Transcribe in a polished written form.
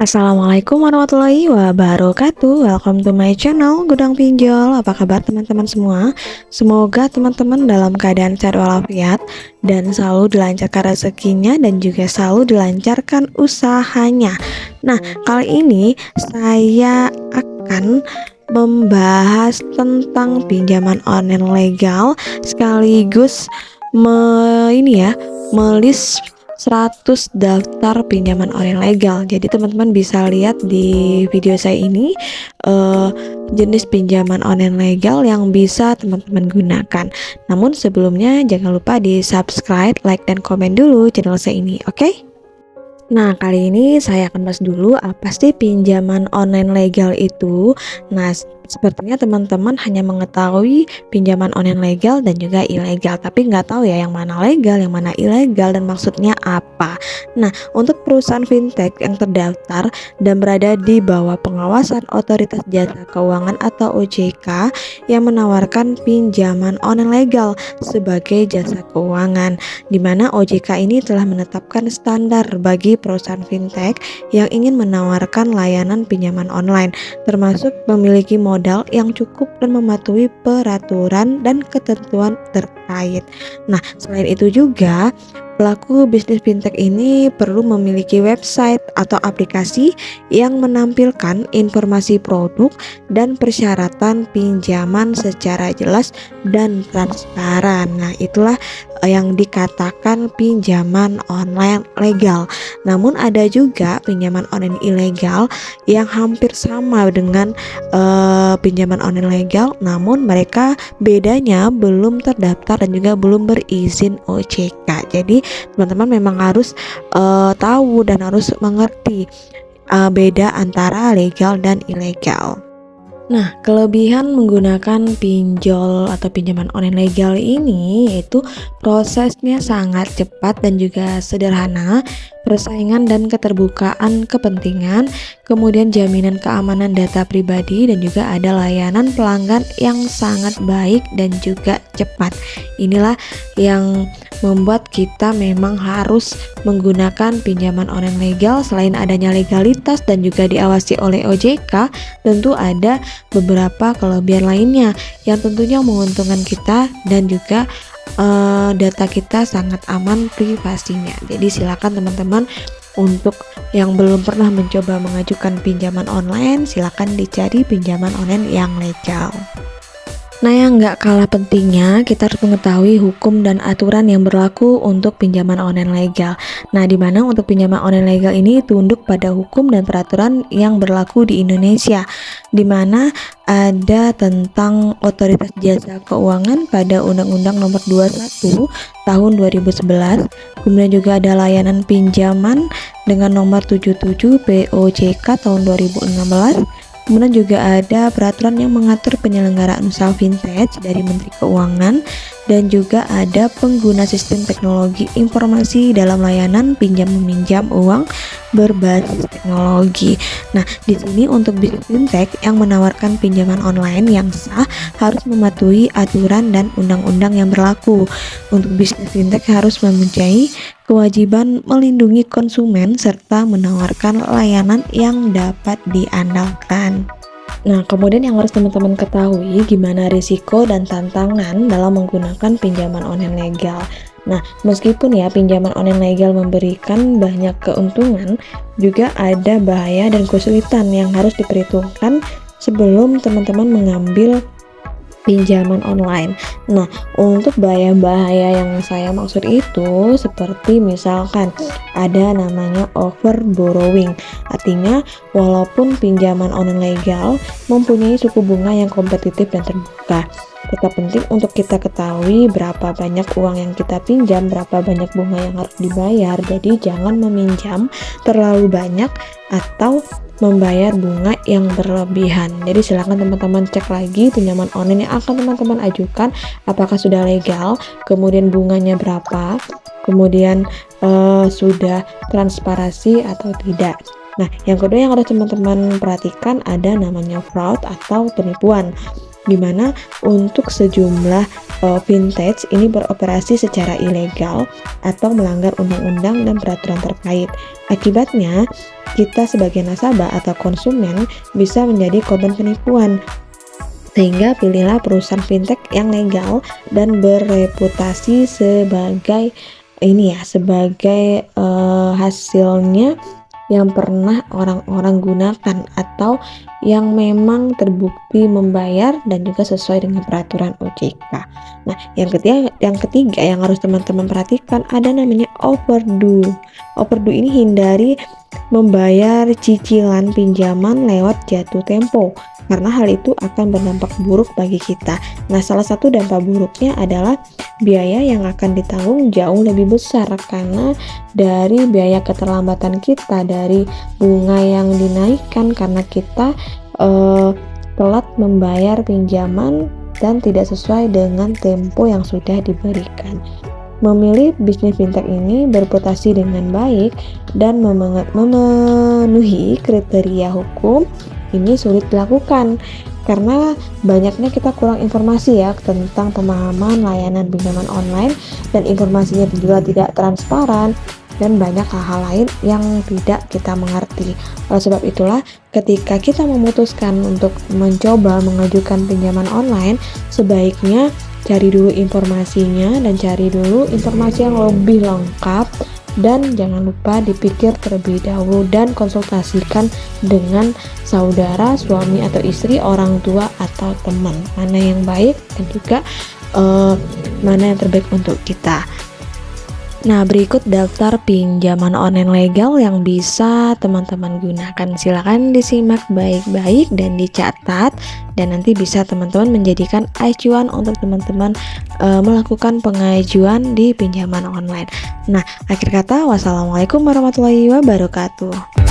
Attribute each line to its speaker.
Speaker 1: Assalamualaikum warahmatullahi wabarakatuh. Welcome to my channel Gudang Pinjol. Apa kabar teman-teman semua? Semoga teman-teman dalam keadaan sehat walafiat dan selalu dilancarkan rezekinya dan juga selalu dilancarkan usahanya. Nah, kali ini saya akan membahas tentang pinjaman online legal sekaligus melis 100 daftar pinjaman online legal. Jadi teman-teman bisa lihat di video saya ini jenis pinjaman online legal yang bisa teman-teman gunakan. Namun sebelumnya jangan lupa di subscribe, like, dan komen dulu channel saya ini, oke? Nah, kali ini saya akan bahas dulu apa sih pinjaman online legal itu. Nah, sepertinya teman-teman hanya mengetahui pinjaman online legal dan juga ilegal, tapi nggak tahu ya yang mana legal, yang mana ilegal, dan maksudnya apa. Nah, untuk perusahaan fintech yang terdaftar dan berada di bawah pengawasan Otoritas Jasa Keuangan atau OJK yang menawarkan pinjaman online legal sebagai jasa keuangan, di mana OJK ini telah menetapkan standar bagi perusahaan fintech yang ingin menawarkan layanan pinjaman online, termasuk memiliki modal yang cukup dan mematuhi peraturan dan ketentuan terkait. Nah, selain itu juga pelaku bisnis fintech ini perlu memiliki website atau aplikasi yang menampilkan informasi produk dan persyaratan pinjaman secara jelas dan transparan. Nah, itulah yang dikatakan pinjaman online legal. Namun ada juga pinjaman online ilegal yang hampir sama dengan pinjaman online legal, namun mereka bedanya belum terdaftar dan juga belum berizin OJK. Jadi teman-teman memang harus tahu dan harus mengerti beda antara legal dan ilegal. Nah, kelebihan menggunakan pinjol atau pinjaman online legal ini yaitu prosesnya sangat cepat dan juga sederhana, persaingan dan keterbukaan kepentingan, kemudian jaminan keamanan data pribadi, dan juga ada layanan pelanggan yang sangat baik dan juga cepat. Inilah yang membuat kita memang harus menggunakan pinjaman online legal. Selain adanya legalitas dan juga diawasi oleh OJK, tentu ada beberapa kelebihan lainnya yang tentunya menguntungkan kita dan juga data kita sangat aman privasinya. Jadi silakan teman-teman untuk yang belum pernah mencoba mengajukan pinjaman online, silakan dicari pinjaman online yang legal. Nah, yang nggak kalah pentingnya, kita harus mengetahui hukum dan aturan yang berlaku untuk pinjaman online legal. Nah, di mana untuk pinjaman online legal ini tunduk pada hukum dan peraturan yang berlaku di Indonesia, di mana ada tentang Otoritas Jasa Keuangan pada Undang-Undang Nomor 21 Tahun 2011. Kemudian juga ada layanan pinjaman dengan Nomor 77 POJK Tahun 2016. Kemudian juga ada peraturan yang mengatur penyelenggaraan usaha fintech dari Menteri Keuangan, dan juga ada pengguna sistem teknologi informasi dalam layanan pinjam meminjam uang berbasis teknologi. Nah, di sini untuk bisnis fintech yang menawarkan pinjaman online yang sah harus mematuhi aturan dan undang-undang yang berlaku. Untuk bisnis fintech harus mempunyai kewajiban melindungi konsumen serta menawarkan layanan yang dapat diandalkan. Nah, kemudian yang harus teman-teman ketahui gimana risiko dan tantangan dalam menggunakan pinjaman online legal. Nah, meskipun ya pinjaman online legal memberikan banyak keuntungan, juga ada bahaya dan kesulitan yang harus diperhitungkan sebelum teman-teman mengambil pinjaman online. Nah, untuk bahaya-bahaya yang saya maksud itu seperti misalkan ada namanya over borrowing. Artinya walaupun pinjaman online legal mempunyai suku bunga yang kompetitif dan terbuka, tetap penting untuk kita ketahui berapa banyak uang yang kita pinjam, berapa banyak bunga yang harus dibayar. Jadi jangan meminjam terlalu banyak atau membayar bunga yang berlebihan. Jadi silakan teman-teman cek lagi pinjaman online yang akan teman-teman ajukan apakah sudah legal, kemudian bunganya berapa, kemudian sudah transparansi atau tidak. Nah, yang kedua yang harus teman-teman perhatikan ada namanya fraud atau penipuan, di mana untuk sejumlah fintech ini beroperasi secara ilegal atau melanggar undang-undang dan peraturan terkait. Akibatnya, kita sebagai nasabah atau konsumen bisa menjadi korban penipuan. Sehingga pilihlah perusahaan fintech yang legal dan bereputasi sebagai sebagai hasilnya yang pernah orang-orang gunakan atau yang memang terbukti membayar dan juga sesuai dengan peraturan OJK. Nah, yang ketiga yang harus teman-teman perhatikan ada namanya overdue. Overdue ini hindari membayar cicilan pinjaman lewat jatuh tempo, karena hal itu akan berdampak buruk bagi kita. Nah, salah satu dampak buruknya adalah biaya yang akan ditanggung jauh lebih besar karena dari biaya keterlambatan kita, dari bunga yang dinaikkan karena kita telat membayar pinjaman dan tidak sesuai dengan tempo yang sudah diberikan. Memilih bisnis fintech ini bereputasi dengan baik dan memenuhi kriteria hukum ini sulit dilakukan karena banyaknya kita kurang informasi ya tentang pemahaman layanan pinjaman online, dan informasinya juga tidak transparan dan banyak hal-hal lain yang tidak kita mengerti. Oleh sebab itulah, ketika kita memutuskan untuk mencoba mengajukan pinjaman online, sebaiknya cari dulu informasinya dan cari dulu informasi yang lebih lengkap, dan jangan lupa dipikir terlebih dahulu dan konsultasikan dengan saudara, suami atau istri, orang tua atau teman, mana yang baik dan juga mana yang terbaik untuk kita. Nah, berikut daftar pinjaman online legal yang bisa teman-teman gunakan. Silakan disimak baik-baik dan dicatat, dan nanti bisa teman-teman menjadikan acuan untuk teman-teman melakukan pengajuan di pinjaman online. Nah, akhir kata, wassalamualaikum warahmatullahi wabarakatuh.